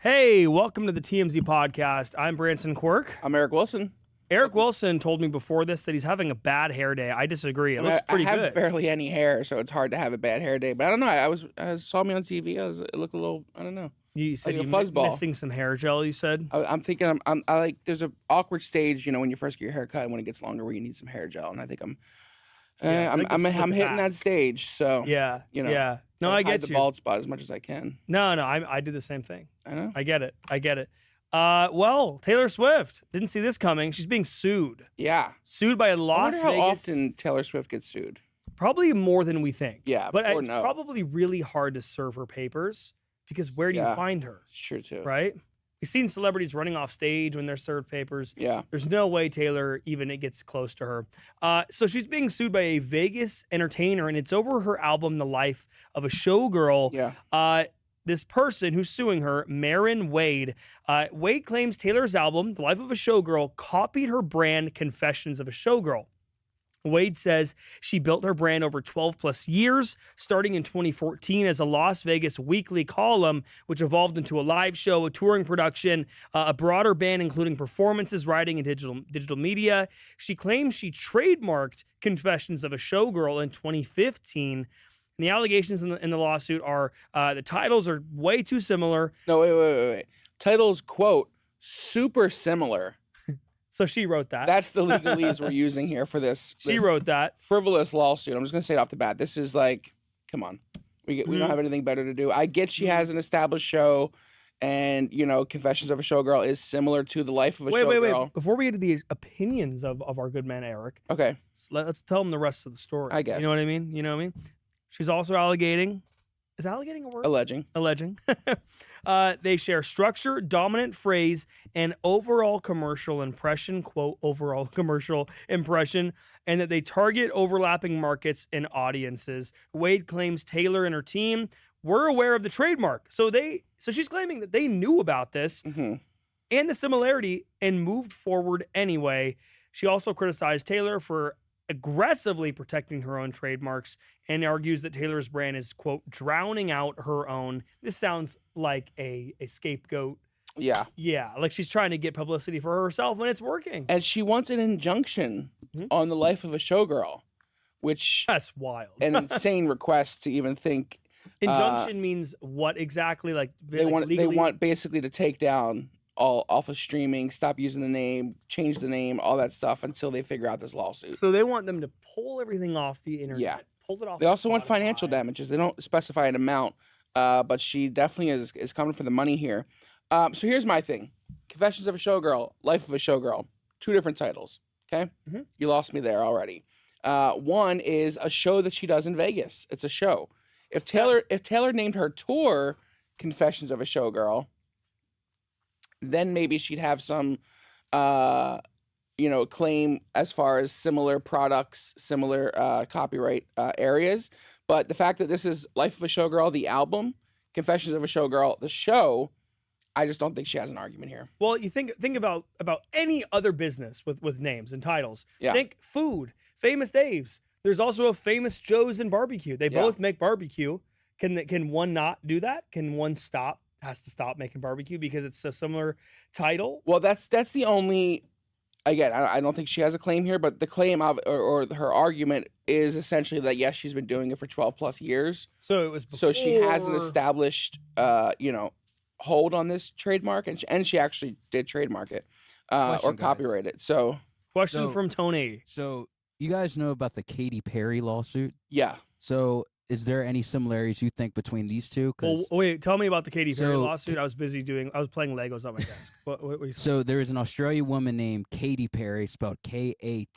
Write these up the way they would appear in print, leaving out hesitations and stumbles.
Hey, welcome to the TMZ podcast. I'm Branson Quirk. I'm Eric Wilson. Eric Wilson told me before this that he's having a bad hair day. I disagree. It looks pretty I have good. barely any hair, so it's hard to have a bad hair day. But I don't know. I saw me on TV. It looked a little. I don't know. You said like a you're fuzzball. missing some hair gel. You said. I'm thinking. I like. There's an awkward stage, when you first get your hair cut and when it gets longer, where you need some hair gel. And I think I'm hitting that stage. So Yeah. You know, Yeah. No, I hide get the you. bald spot as much as I can. No. I do the same thing. I know. I get it. Well, Taylor Swift didn't see this coming. She's being sued. Yeah. Sued by a Las I wonder Vegas. how often Taylor Swift gets sued. Probably more than we think. Yeah, but or it's no. probably really hard to serve her papers because where do you find her? It's true too. Right? We've seen celebrities running off stage when they're served papers. Yeah. There's no way Taylor even it gets close to her. So she's being sued by a Vegas entertainer, and it's over her album, The Life of a Showgirl. Yeah. This person who's suing her, Marin Wade. Wade claims Taylor's album, The Life of a Showgirl, copied her brand, Confessions of a Showgirl. Wade says she built her brand over 12 plus years, starting in 2014 as a Las Vegas weekly column, which evolved into a live show, a touring production, a broader band, including performances, writing, and digital media. She claims she trademarked Confessions of a Showgirl in 2015. And the allegations in the lawsuit are the titles are way too similar. No, wait. Titles, quote, super similar. So she wrote that. That's the legalese we're using here for this. She wrote that. Frivolous lawsuit. I'm just going to say it off the bat. This is like, come on. We don't have anything better to do. I get she has an established show, and, Confessions of a Showgirl is similar to The Life of a Showgirl. Wait. Before we get to the opinions of our good man, Eric. Okay. Let's tell him the rest of the story. I guess. You know what I mean? She's also allegating. Is alleging a word? Alleging. They share structure, dominant phrase, and overall commercial impression, quote, overall commercial impression, and that they target overlapping markets and audiences. Wade claims Taylor and her team were aware of the trademark. So she's claiming that they knew about this and the similarity and moved forward anyway. She also criticized Taylor for aggressively protecting her own trademarks and argues that Taylor's brand is, quote, drowning out her own. This sounds like a scapegoat. Yeah. Yeah, like she's trying to get publicity for herself when it's working. And she wants an injunction on The Life of a Showgirl, which... That's wild. An insane request to even think... Injunction means what exactly? Like they want basically to take down all off of streaming, stop using the name, change the name, all that stuff until they figure out this lawsuit. So they want them to pull everything off the internet. Yeah. Pull it off. They also want financial damages. They don't specify an amount, but she definitely is coming for the money here. So here's my thing. Confessions of a Showgirl, Life of a Showgirl. 2 different titles, okay? You lost me there already. One is a show that she does in Vegas. It's a show. If Taylor named her tour Confessions of a Showgirl, then maybe she'd have some, claim as far as similar products, similar copyright areas. But the fact that this is Life of a Showgirl, the album, Confessions of a Showgirl, the show, I just don't think she has an argument here. Well, you think about any other business with names and titles. Yeah. Think food, Famous Dave's. There's also a Famous Joe's and barbecue. They both make barbecue. Can one not do that? Can one has to stop making barbecue because it's a similar title? Well, that's the only. Again, I don't think she has a claim here, but the claim of or her argument is essentially that yes, she's been doing it for 12 plus years. So it was before... So she has an established, hold on this trademark, and she actually did trademark it or copyright it. So question from Tony. So you guys know about the Katy Perry lawsuit? Yeah. So is there any similarities you think between these two? Well, wait, tell me about the Katy Perry lawsuit. I was playing Legos on my desk. What so there is an Australian woman named Katy Perry, spelled Katie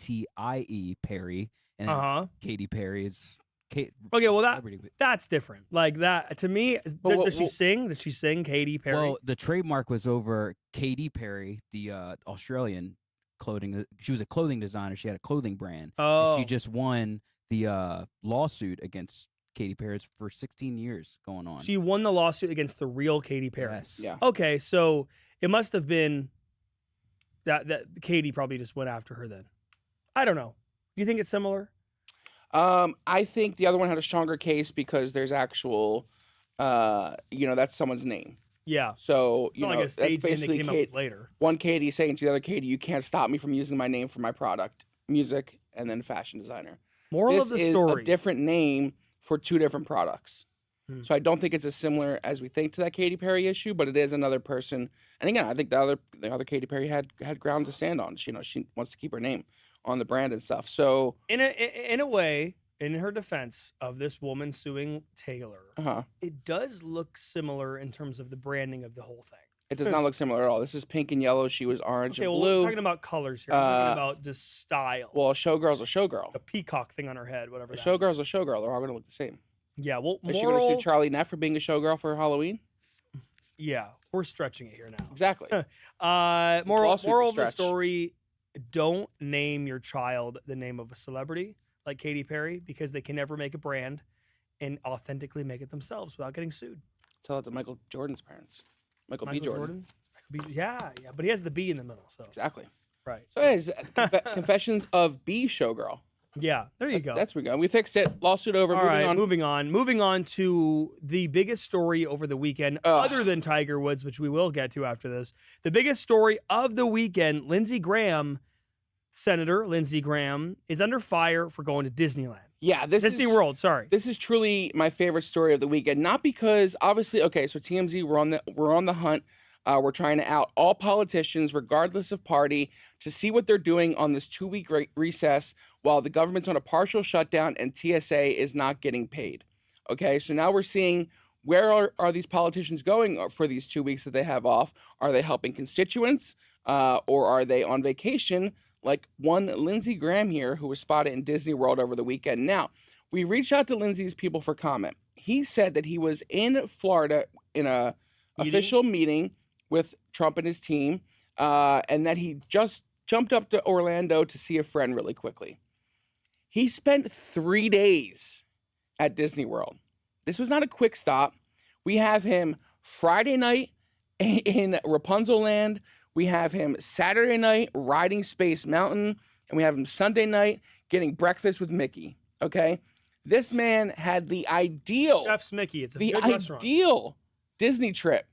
Perry, and Katy Perry is Okay, well that's different. Like that to me. Does she sing? Did she sing Katy Perry? Well, the trademark was over Katy Perry, the Australian clothing. She was a clothing designer. She had a clothing brand. Oh, and she just won the lawsuit against Katy Perry for 16 years going on. She won the lawsuit against the real Katy Perry. Yes. Yeah. Okay, so it must have been that Katy probably just went after her then. I don't know. Do you think it's similar? I think the other one had a stronger case because there's actual, that's someone's name. Yeah. So, It's not like a that's stage name they basically came up with later. one Katie saying to the other Katie, you can't stop me from using my name for my product, music, and then fashion designer. Moral This of the is story. a different name for two different products. Hmm. So I don't think it's as similar as we think to that Katy Perry issue, but it is another person. And again, I think the other Katy Perry had ground to stand on. She wants to keep her name on the brand and stuff. So In a way, in her defense of this woman suing Taylor, it does look similar in terms of the branding of the whole thing. It does not look similar at all. This is pink and yellow. She was orange and blue. We're talking about colors here. I'm talking about just style. Well, a showgirl's a showgirl. A peacock thing on her head, whatever. A showgirl's a showgirl. They're all going to look the same. Yeah, well, Is she going to sue Charlie Neff for being a showgirl for Halloween? Yeah, we're stretching it here now. Exactly. Moral of the story, don't name your child the name of a celebrity like Katy Perry because they can never make a brand and authentically make it themselves without getting sued. Tell it to Michael Jordan's parents. Michael B. Jordan. Yeah, but he has the B in the middle. So exactly. Right. So it's Confessions of B Showgirl. Yeah, there you go. That's we go. We fixed it. Lawsuit over. All right, moving on. Moving on to the biggest story over the weekend, other than Tiger Woods, which we will get to after this. The biggest story of the weekend, Senator Lindsey Graham, is under fire for going to Disneyland. Yeah, Disney World, sorry. This is truly my favorite story of the weekend. Not because, obviously, okay, so TMZ, we're on the hunt. We're trying to out all politicians, regardless of party, to see what they're doing on this 2-week recess while the government's on a partial shutdown and TSA is not getting paid. Okay, so now we're seeing where are these politicians going for these 2 weeks that they have off? Are they helping constituents or are they on vacation? Like one Lindsey Graham here who was spotted in Disney World over the weekend. Now, we reached out to Lindsey's people for comment. He said that he was in Florida in a official meeting with Trump and his team, and that he just jumped up to Orlando to see a friend really quickly. He spent 3 days at Disney World. This was not a quick stop. We have him Friday night in Rapunzel Land. We have him Saturday night riding Space Mountain, and we have him Sunday night getting breakfast with Mickey. Okay, this man had the ideal Chef's Mickey. It's a good restaurant. Ideal Disney trip.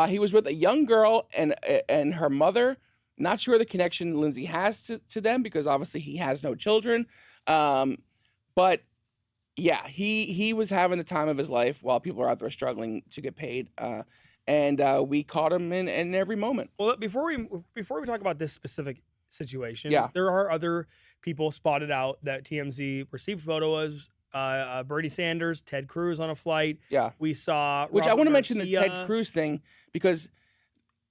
He was with a young girl and her mother. Not sure the connection Lindsey has to them because obviously he has no children. But yeah, he was having the time of his life while people are out there struggling to get paid. And we caught him in every moment. Well, before we talk about this specific situation, yeah, there are other people spotted out that TMZ received photos. Bernie Sanders, Ted Cruz on a flight. Yeah, we saw. Which Robert I want to Garcia. mention the Ted Cruz thing because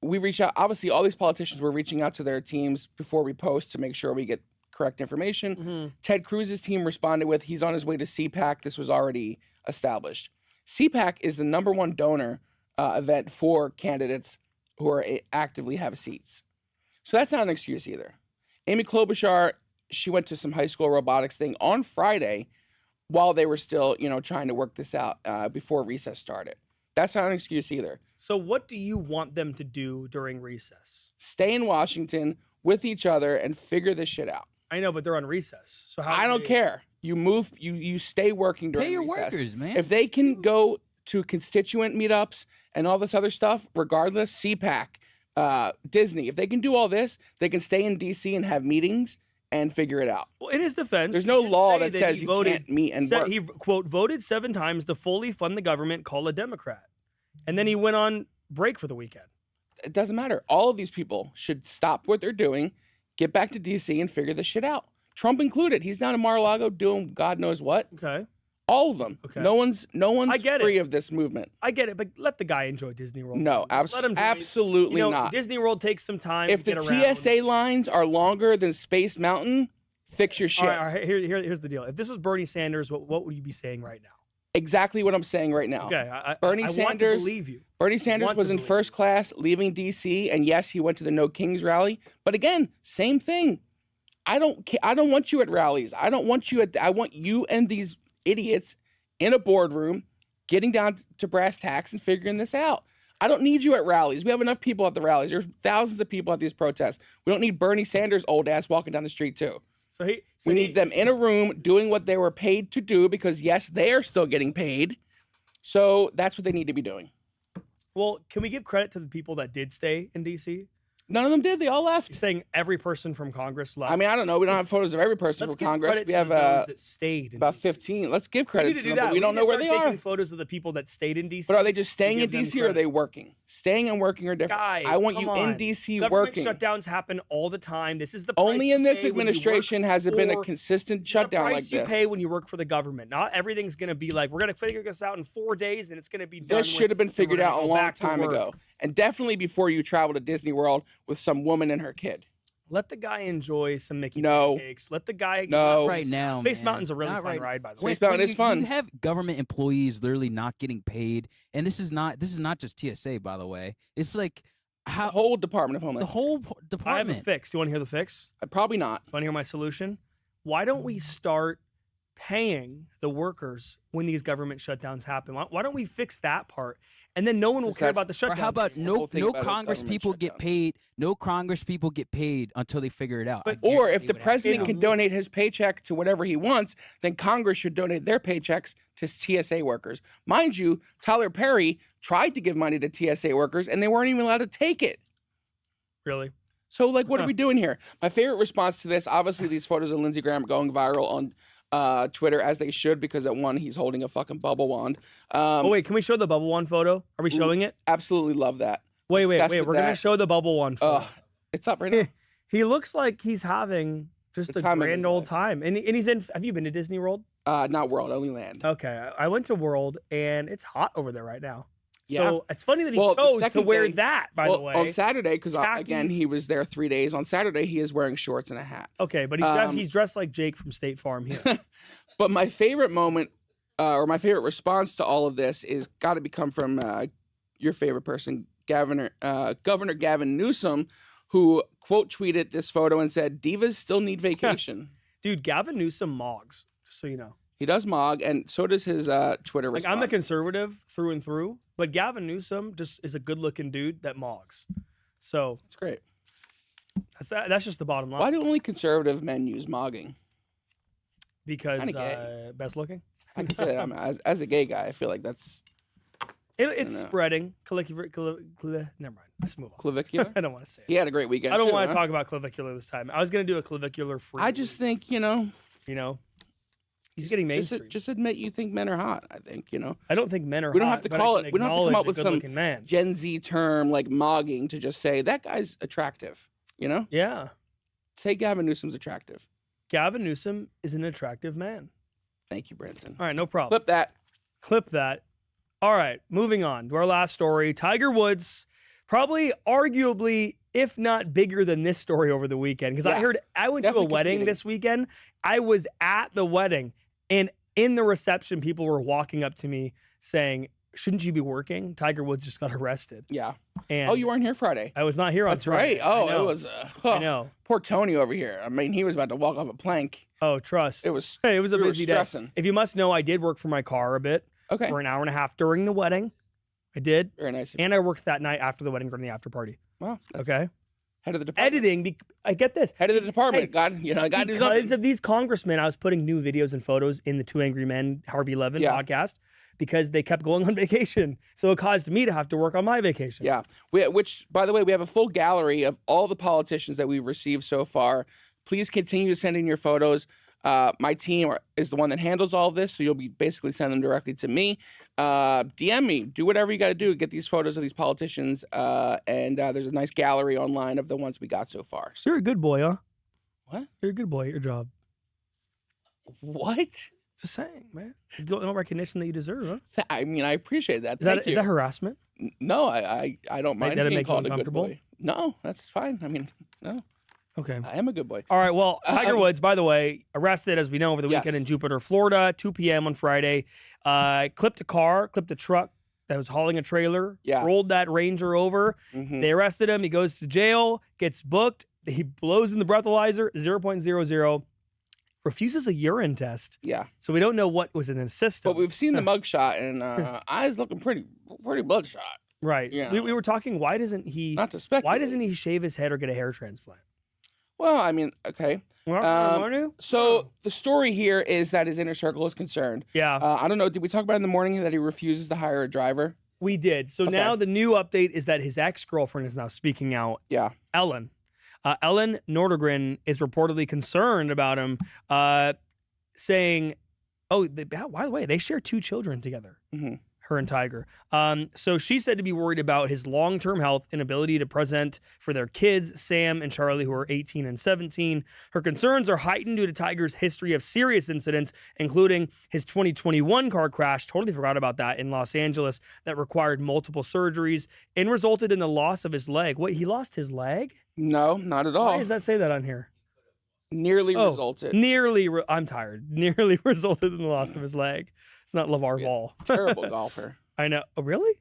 we reach out. Obviously, all these politicians were reaching out to their teams before we post to make sure we get correct information. Mm-hmm. Ted Cruz's team responded with, he's on his way to CPAC. This was already established. CPAC is the #1 donor event for candidates who are actively have seats. So that's not an excuse either. Amy Klobuchar, she went to some high school robotics thing on Friday while they were still, trying to work this out before recess started. That's not an excuse either. So what do you want them to do during recess? Stay in Washington with each other and figure this shit out. I know, but they're on recess. So how I don't care. You move, you stay working during recess. Pay your workers, man. If they can go to constituent meetups and all this other stuff, regardless, CPAC, Disney, if they can do all this, they can stay in DC and have meetings and figure it out. Well, in his defense, there's no law that says you can't meet and work. He, quote, voted 7 times to fully fund the government, call a Democrat. And then he went on break for the weekend. It doesn't matter. All of these people should stop what they're doing, get back to DC and figure this shit out. Trump included. He's down in Mar-a-Lago doing God knows what. Okay. All of them. Okay. No one's free of this movement. I get it, but let the guy enjoy Disney World. No, absolutely not. Disney World takes some time. If the TSA lines are longer than Space Mountain, fix your shit. All right, here's the deal. If this was Bernie Sanders, what would you be saying right now? Exactly what I'm saying right now. Okay, Bernie Sanders, want to believe you. Bernie Sanders was in first class leaving DC, and yes, he went to the No Kings rally. But again, same thing. I don't want you at rallies. I want you and these idiots in a boardroom getting down to brass tacks and figuring this out. I don't need you at rallies. We have enough people at the rallies. There's thousands of people at these protests. We don't need Bernie Sanders' old ass walking down the street too. We need them in a room doing what they were paid to do because, yes, they are still getting paid. So that's what they need to be doing. Well, can we give credit to the people that did stay in D.C.? None of them did. They all left. You're saying every person from Congress left. I mean, I don't know. We don't have photos of every person from Congress. We have those that stayed in about DC. 15. Let's give credit to them, that. but we don't know where they are. Taking photos of the people that stayed in DC. But are they just staying in give them DC or are credit. they working? Staying and working are different. Guy, I want come you on. in DC Government working. shutdowns happen all the time. This is the price Only you in this pay when you administration work has it been a for- consistent It's shutdown the like price you this. pay when you work for the government. Not everything's going to be like, we're going to figure this out in 4 days and it's going to be done. This should have been figured out a long back to time work. ago. And definitely before you travel to Disney World with some woman and her kid. Let the guy enjoy some Mickey No. cakes. Let the guy. No. Not right now, Space man. Mountain's a really Not fun right- ride, by the Space way. Mountain When is fun. You have government employees literally not getting paid, and this is not just TSA, by the way. It's like The how whole Department of the Homeland. whole I have a department. fix. You want to hear the fix? Probably not. Want to hear my solution? Why don't we start paying the workers when these government shutdowns happen? Why don't we fix that part? And then no one will Because care that's- about the shutdown. Or how about the whole no thing no about a Congress government people get shutdown. paid? No Congress people get paid until they figure it out. But- I Or if guarantee the what happens. president Yeah. can donate his paycheck to whatever he wants, then Congress should donate their paychecks to TSA workers. Mind you, Tyler Perry tried to give money to TSA workers and they weren't even allowed to take it. Really? So, like, what are Huh. we doing here? My favorite response to this, obviously, these photos of Lindsey Graham going viral on Twitter, as they should, because at one, he's holding a fucking bubble wand. Oh wait, can we show the bubble one photo? Are we Ooh, showing it? Absolutely love that. Wait. obsessed We're with gonna that. show the bubble one photo. Ugh, it's up right now. He looks like he's having just The a time of his grand old life. time, and he's in. Have you been to Disney World? Not World, only Land. Okay, I went to World, and it's hot over there right now. Yeah. So it's funny that he Well, the chose to second wear day- that. By the way, On Saturday, because again, khakis. he was there 3 days. On Saturday, he is wearing shorts and a hat. okay, but he's dressed like Jake from State Farm here. But my favorite moment, or my favorite response to all of this, is got to come from your favorite person, Governor Gavin Newsom, who quote tweeted this photo and said, "Divas still need vacation." Dude, Gavin Newsom mogs, just so you know. He does mog, and so does his Twitter Like response. I'm a conservative through and through, but Gavin Newsom just is a good-looking dude that mogs. So It's great. that's just the bottom line. Why do only conservative men use mogging? Because Kinda gay. best looking. I can say that as a gay guy, I feel like that's It's know. spreading. Never mind. Let's move on. clavicular. I don't want to say it. He had a great weekend. I don't too, want to huh? talk about clavicular this time. I was gonna do a clavicular free. I just think, you know, he's getting mainstream. just admit you think men are hot. I think, you know. I don't think men are. We don't hot, have to but I call can it- we don't have to come up acknowledge a with some good-looking man. Gen Z term like mogging to just say that guy's attractive. You know, Yeah, say Gavin Newsom's attractive. Gavin Newsom is an attractive man. Thank you, Branson. All right, no problem. Clip that. Clip that. All right, moving on to our last story. Tiger Woods, probably arguably, if not bigger than this story over the weekend. Because Yeah, I went to a definitely wedding competing. this weekend. I was at the wedding, and in the reception, people were walking up to me saying, "Shouldn't you be working? Tiger Woods just got arrested." Yeah. And Oh, you weren't here Friday. I was not here on That's Friday. right. Oh, I know. it was. I know. Poor Tony over here. I mean, he was about to walk off a plank. Oh, trust. It was. Hey, it was a we were busy day. stressing. If you must know, I did work for my car a bit Okay. for an hour and a half during the wedding. I did. Very nice. And I worked that night after the wedding during the after party. Wow. That's Okay. Head of the department. Editing. I get this. Head of the department. Hey, God, I got to do Because something. of these congressmen, I was putting new videos and photos in the Two Angry Men Harvey Levin Yeah. podcast because they kept going on vacation. So it caused me to have to work on my vacation. Yeah. Which, by the way, we have a full gallery of all the politicians that we've received so far. Please continue to send in your photos. My team is the one that handles all of this, so you'll be basically sending them directly to me. DM me. Do whatever you got to do. Get these photos of these politicians. And there's a nice gallery online of the ones we got so far. So, You're a good boy, huh? what? You're a good boy at your job. What? Just saying, man. You get no recognition that you deserve, huh? I mean, I appreciate that. Is Thank that, you. is that harassment? No, I don't mind that being make you called a good uncomfortable? boy. No, that's fine. I mean, no, Okay. I am a good boy. All right. Well, Tiger Um, Woods, by the way, arrested, as we know, over the weekend Yes. in Jupiter, Florida, 2 p.m. on Friday. Clipped a truck that was hauling a trailer, Yeah. rolled that Ranger over. Mhm. They arrested him. He goes to jail, gets booked. He blows in the breathalyzer, 0.00, refuses a urine test. Yeah. So we don't know what was in his system. But we've seen the mugshot, and eyes looking pretty bloodshot. right. So Yeah. we were talking, why doesn't he Not to speculate. why doesn't he shave his head or get a hair transplant? Well, I mean, okay. So the story here is that his inner circle is concerned. yeah. I don't know. Did we talk about in the morning that he refuses to hire a driver? We did. So now the new update is that his ex-girlfriend is now speaking out. Yeah. Ellen. Ellen Nordegren is reportedly concerned about him, saying, by the way, they share 2 children together. Mm-hmm. Her and Tiger. So she's said to be worried about his long-term health and ability to present for their kids, Sam and Charlie, who are 18 and 17. Her concerns are heightened due to Tiger's history of serious incidents, including his 2021 car crash, totally forgot about that, in Los Angeles, that required multiple surgeries and resulted in the loss of his leg. Wait, he lost his leg? No, not at all. Why does that say that on here? Nearly resulted. I'm tired. Nearly resulted in the loss of his leg. It's not LeVar Ball. Terrible golfer. I know. Oh, really?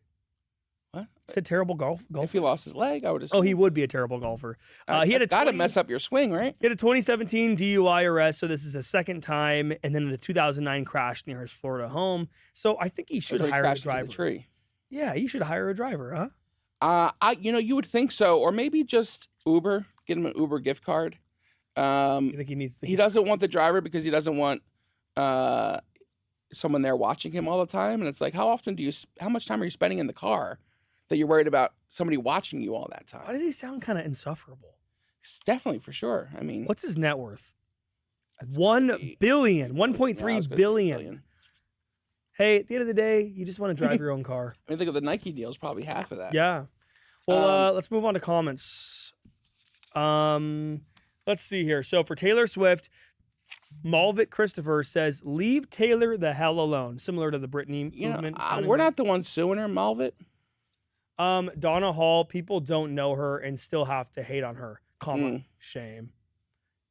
What? I said terrible golfer. If he lost his leg, I would assume. Oh, he would be a terrible golfer. He had got to mess up your swing, right? He had a 2017 DUI arrest, so this is his second time, and then a 2009 crash near his Florida home. So I think he should hire a driver. Into the tree. Yeah, you should hire a driver, huh? You would think so, or maybe just Uber. Get him an Uber gift card. You think he needs? He doesn't want the driver because he doesn't want someone there watching him all the time. And it's like, how much time are you spending in the car that you're worried about somebody watching you all that time? Why does he sound kind of insufferable? It's definitely, for sure. I mean, what's his net worth? 1 billion, 1.3 billion. Hey, at the end of the day, you just want to drive your own car. I mean, think of the Nike deal is probably half of that. Yeah. Well, let's move on to comments. Let's see here. So for Taylor Swift, Malvit Christopher says, leave Taylor the hell alone. Similar to the Britney movement. We're not the ones suing her, Malvit. Donna Hall, people don't know her and still have to hate on her. Shame.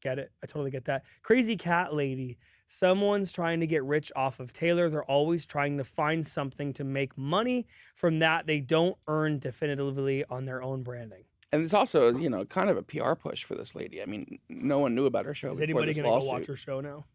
Get it? I totally get that. Crazy Cat Lady. Someone's trying to get rich off of Taylor. They're always trying to find something to make money from that they don't earn definitively on their own branding. And this also is, kind of a PR push for this lady. I mean, no one knew about her show. Is anybody going to go watch her show now?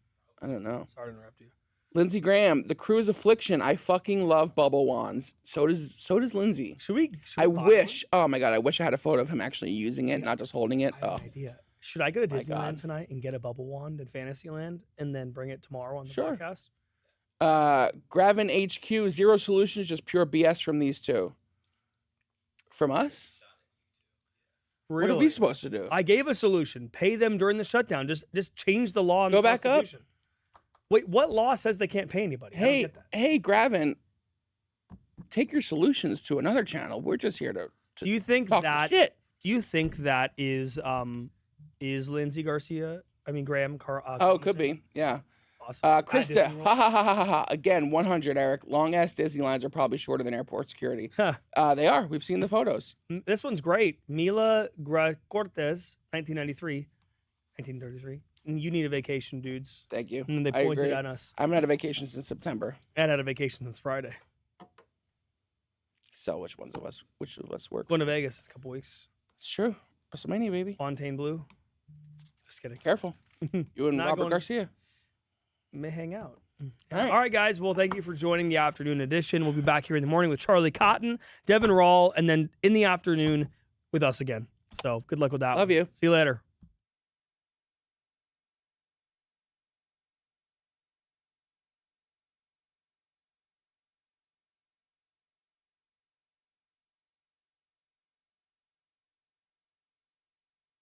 I don't know. Sorry to interrupt you. Lindsey Graham, The Crew's Affliction. I fucking love bubble wands. So does Lindsey. Should we I wish. One? Oh my god, I wish I had a photo of him actually using it, not just holding it. I have an idea. Should I go to Disneyland tonight and get a bubble wand in Fantasyland and then bring it tomorrow on the podcast? Gravin HQ, zero solutions, just pure BS from these two. From us? Really? What are we supposed to do? I gave a solution. Pay them during the shutdown. Just change the law. Go back up. Wait, what law says they can't pay anybody? Hey, Gravin, take your solutions to another channel. We're just here to do you think talk that shit. Do you think that is Lindsey Garcia? I mean Graham could be. Yeah. Awesome. Krista, ha. Again, 100, Eric. Long ass Disney lines are probably shorter than airport security. They are. We've seen the photos. This one's great. Mila Cortez, 1933. You need a vacation, dudes. Thank you. And they pointed at us. I haven't had a vacation since September. And had a vacation since Friday. So which of us works? Going to Vegas in a couple weeks. It's true. WrestleMania, baby. Fontaine Blue. Just kidding. Careful. You and Robert Garcia may hang out. All right, guys. Well, thank you for joining the afternoon edition. We'll be back here in the morning with Charlie Cotton, Devin Rawl, and then in the afternoon with us again. So good luck with that. Love you. See you later.